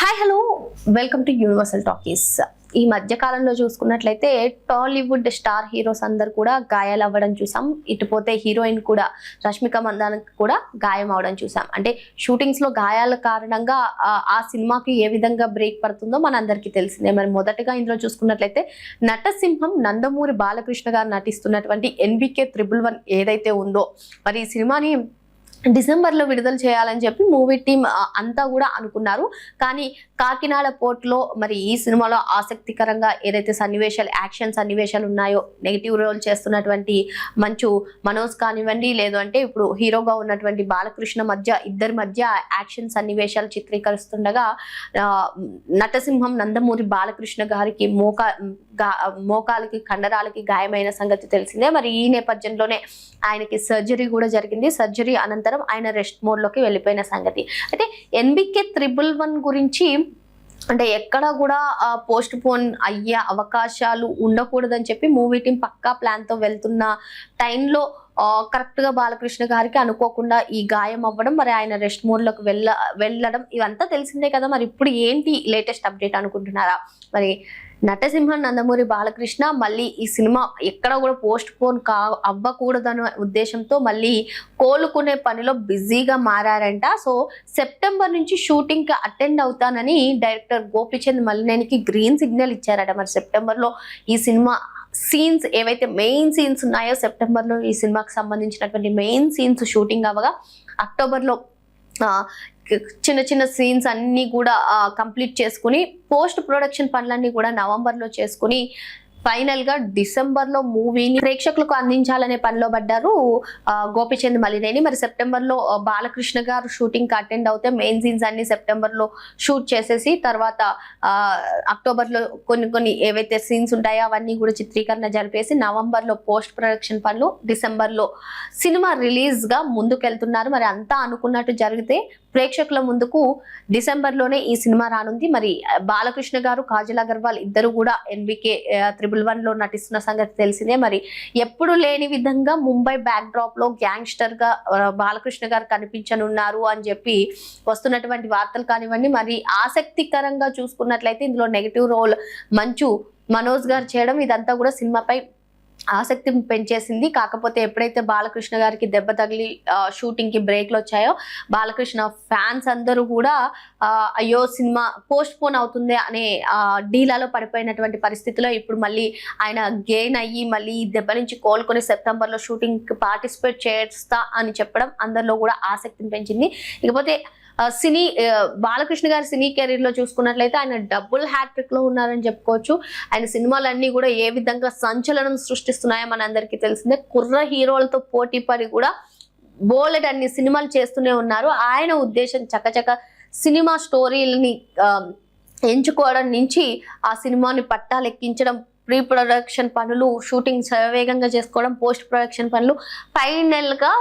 Hi hello welcome to universal talkies. ఈ మధ్య కాలంలో చూసుకున్నట్లయితే టాలీవుడ్ స్టార్ హీరోస్ అందరు కూడా గాయాలు అవ్వడం చూసాం. ఇటుపోతే హీరోయిన్ కూడా రష్మిక మందానకి కూడా గాయం అవడం చూసాం. అంటే షూటింగ్స్ లో గాయాల కారణంగా ఆ సినిమాకి ఏ విధంగా బ్రేక్ పడుతుందో మనందరికీ తెలిసిందే. మరి మొదటగా ఇందులో చూసుకున్నట్లయితే నటసింహం నందమూరి బాలకృష్ణ గారు నటిస్తున్నటువంటి NBK 111 ఏదైతే ఉందో మరి ఈ సినిమాని డిసెంబర్లో విడుదల చేయాలని చెప్పి మూవీ టీం అంతా కూడా అనుకున్నారు. కానీ కాకినాడ పోర్ట్లో మరి ఈ సినిమాలో ఆసక్తికరంగా ఏదైతే సన్నివేశాలు యాక్షన్ సన్నివేశాలు ఉన్నాయో, నెగిటివ్ రోల్ చేస్తున్నటువంటి మంచు మనోజ్ కానివ్వండి, లేదు అంటే ఇప్పుడు హీరోగా ఉన్నటువంటి బాలకృష్ణ ఇద్దరి మధ్య యాక్షన్ సన్నివేశాలు చిత్రీకరిస్తుండగా నటసింహం నందమూరి బాలకృష్ణ గారికి మోకాలకి కండరాలకి గాయమైన సంగతి తెలిసిందే. మరి ఈ నేపథ్యంలోనే ఆయనకి సర్జరీ కూడా జరిగింది. సర్జరీ అనంతరం ఆయన రెస్ట్ మోడ్ లోకి వెళ్ళిపోయిన సంగతి. అయితే NBK 111 గురించి అంటే ఎక్కడ కూడా పోస్ట్ పోన్ అయ్యే అవకాశాలు ఉండకూడదని చెప్పి మూవీ టీం పక్కా ప్లాన్ తో వెళ్తున్న టైంలో కరెక్ట్ గా బాలకృష్ణ గారికి అనుకోకుండా ఈ గాయం అవ్వడం, మరి ఆయన రెస్ట్ మోడ్ లోకి వెళ్ళడం ఇవంతా తెలిసిందే కదా. మరి ఇప్పుడు ఏంటి లేటెస్ట్ అప్డేట్ అనుకుంటున్నారా? మరి నటసింహం నందమూరి బాలకృష్ణ మళ్ళీ ఈ సినిమా ఎక్కడ కూడా పోస్ట్ పోన్ అవ్వకూడదనే ఉద్దేశంతో మళ్ళీ కోలుకునే పనిలో బిజీగా మారారంట. సో సెప్టెంబర్ నుంచి షూటింగ్ కి అటెండ్ అవుతానని డైరెక్టర్ గోపిచంద్ మలినేనికి గ్రీన్ సిగ్నల్ ఇచ్చారట. మరి సెప్టెంబర్ లో ఈ సినిమా సీన్స్ ఏవైతే మెయిన్ సీన్స్ ఉన్నాయో, సెప్టెంబర్ లో ఈ సినిమాకి సంబంధించినటువంటి మెయిన్ సీన్స్ షూటింగ్ అవ్వగా అక్టోబర్ లో చిన్న చిన్న సీన్స్ అన్ని కూడా కంప్లీట్ చేసుకుని పోస్ట్ ప్రొడక్షన్ పనులన్నీ కూడా నవంబర్ లో చేసుకుని ఫైనల్ గా డిసెంబర్ లో మూవీని ప్రేక్షకులకు అందించాలనే పనిలో పడ్డారు గోపిచంద్ మలినేని. మరి సెప్టెంబర్ లో బాలకృష్ణ గారు షూటింగ్ కి అటెండ్ అవుతే మెయిన్ సీన్స్ అన్ని సెప్టెంబర్ లో షూట్ చేసేసి తర్వాత అక్టోబర్ లో కొన్ని ఏవైతే సీన్స్ ఉంటాయో అవన్నీ కూడా చిత్రీకరణ జరిపేసి నవంబర్ లో పోస్ట్ ప్రొడక్షన్ పనులు, డిసెంబర్ లో సినిమా రిలీజ్ గా ముందుకెళ్తున్నారు. మరి అంతా అనుకున్నట్టు జరిగితే ప్రేక్షకుల ముందుకు డిసెంబర్ లోనే ఈ సినిమా రానుంది. మరి బాలకృష్ణ గారు, కాజల్ అగర్వాల్ ఇద్దరు కూడా NBK 111 లో నటిస్తున్న సంగతి తెలిసిందే. మరి ఎప్పుడు లేని విధంగా ముంబై బ్యాక్ డ్రాప్ లో గ్యాంగ్స్టర్ గా బాలకృష్ణ గారు కనిపించనున్నారు అని చెప్పి వస్తున్నటువంటి వార్తలు కానివ్వండి. మరి ఆసక్తికరంగా చూసుకున్నట్లయితే ఇందులో నెగిటివ్ రోల్ మంచు మనోజ్ గారు చేయడం ఇదంతా కూడా సినిమాపై ఆసక్తి పెంచేసింది. కాకపోతే ఎప్పుడైతే బాలకృష్ణ గారికి దెబ్బ తగిలి షూటింగ్ కి బ్రేక్లు వచ్చాయో బాలకృష్ణ ఫ్యాన్స్ అందరూ కూడా అయ్యో సినిమా పోస్ట్ పోన్ అవుతుంది అనే డీలాలో పడిపోయినటువంటి పరిస్థితిలో ఇప్పుడు మళ్ళీ ఆయన గెయిన్ అయ్యి మళ్ళీ దెబ్బ నుంచి కోలుకొని సెప్టెంబర్ లో షూటింగ్ కి పార్టిసిపేట్ చేస్తా అని చెప్పడం అందరిలో కూడా ఆసక్తిని పెంచింది. ఇకపోతే బాలకృష్ణ గారి సినీ కెరీర్ లో చూసుకున్నట్లయితే ఆయన డబుల్ హ్యాట్రిక్ లో ఉన్నారని చెప్పుకోవచ్చు. ఆయన సినిమాలన్నీ కూడా ఏ విధంగా సంచలనం సృష్టిస్తున్నాయో మన అందరికీ తెలిసిందే. కుర్ర హీరోలతో పోటీ పడి కూడా బోలెడ్ అన్ని సినిమాలు చేస్తూనే ఉన్నారు. ఆయన ఉద్దేశం చకచక సినిమా స్టోరీలని ఎంచుకోవడం నుంచి ఆ సినిమాని పట్టాలెక్కించడం, ప్రీ ప్రొడక్షన్ పనులు, షూటింగ్ వేగంగా చేసుకోవడం, పోస్ట్ ప్రొడక్షన్ పనులు, ఫైనల్ గా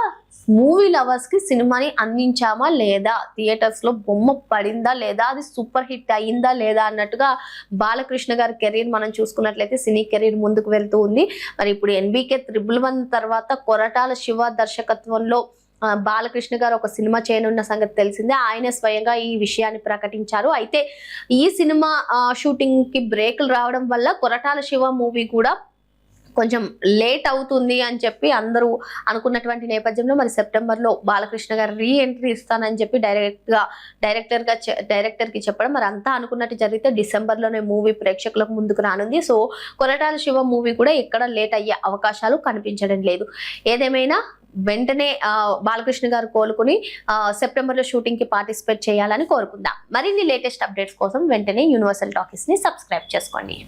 మూవీ లవర్స్ కి సినిమాని అందించామా లేదా, థియేటర్స్ లో బొమ్మ పడిందా లేదా, అది సూపర్ హిట్ అయిందా లేదా అన్నట్టుగా బాలకృష్ణ గారి కెరీర్ మనం చూసుకున్నట్లయితే సినీ కెరీర్ ముందుకు వెళ్తూ ఉంది. మరి ఇప్పుడు NBK 111 తర్వాత కొరటాల శివ దర్శకత్వంలో బాలకృష్ణ గారు ఒక సినిమా చేయనున్న సంగతి తెలిసిందే. ఆయన స్వయంగా ఈ విషయాన్ని ప్రకటించారు. అయితే ఈ సినిమా షూటింగ్ కి బ్రేకులు రావడం వల్ల కొరటాల శివ మూవీ కూడా కొంచెం లేట్ అవుతుంది అని చెప్పి అందరూ అనుకున్నటువంటి నేపథ్యంలో మరి సెప్టెంబర్ లో బాలకృష్ణ గారు రీ ఎంట్రీ ఇస్తానని చెప్పి డైరెక్టర్ కి చెప్పడం, మరి అంతా అనుకున్నట్టు జరిగితే డిసెంబర్ లోనే మూవీ ప్రేక్షకులకు ముందుకు రానుంది. సో కొరటాల శివ మూవీ కూడా ఎక్కడ లేట్ అయ్యే అవకాశాలు కనిపించడం లేదు. ఏదేమైనా వెంటనే బాలకృష్ణ గారు కోలుకుని సెప్టెంబర్ లో షూటింగ్ కి పార్టిసిపేట్ చేయాలని కోరుకుందాం. మరిన్ని లేటెస్ట్ అప్డేట్స్ కోసం వెంటనే యూనివర్సల్ టాకీస్ ని సబ్స్క్రైబ్ చేసుకోండి.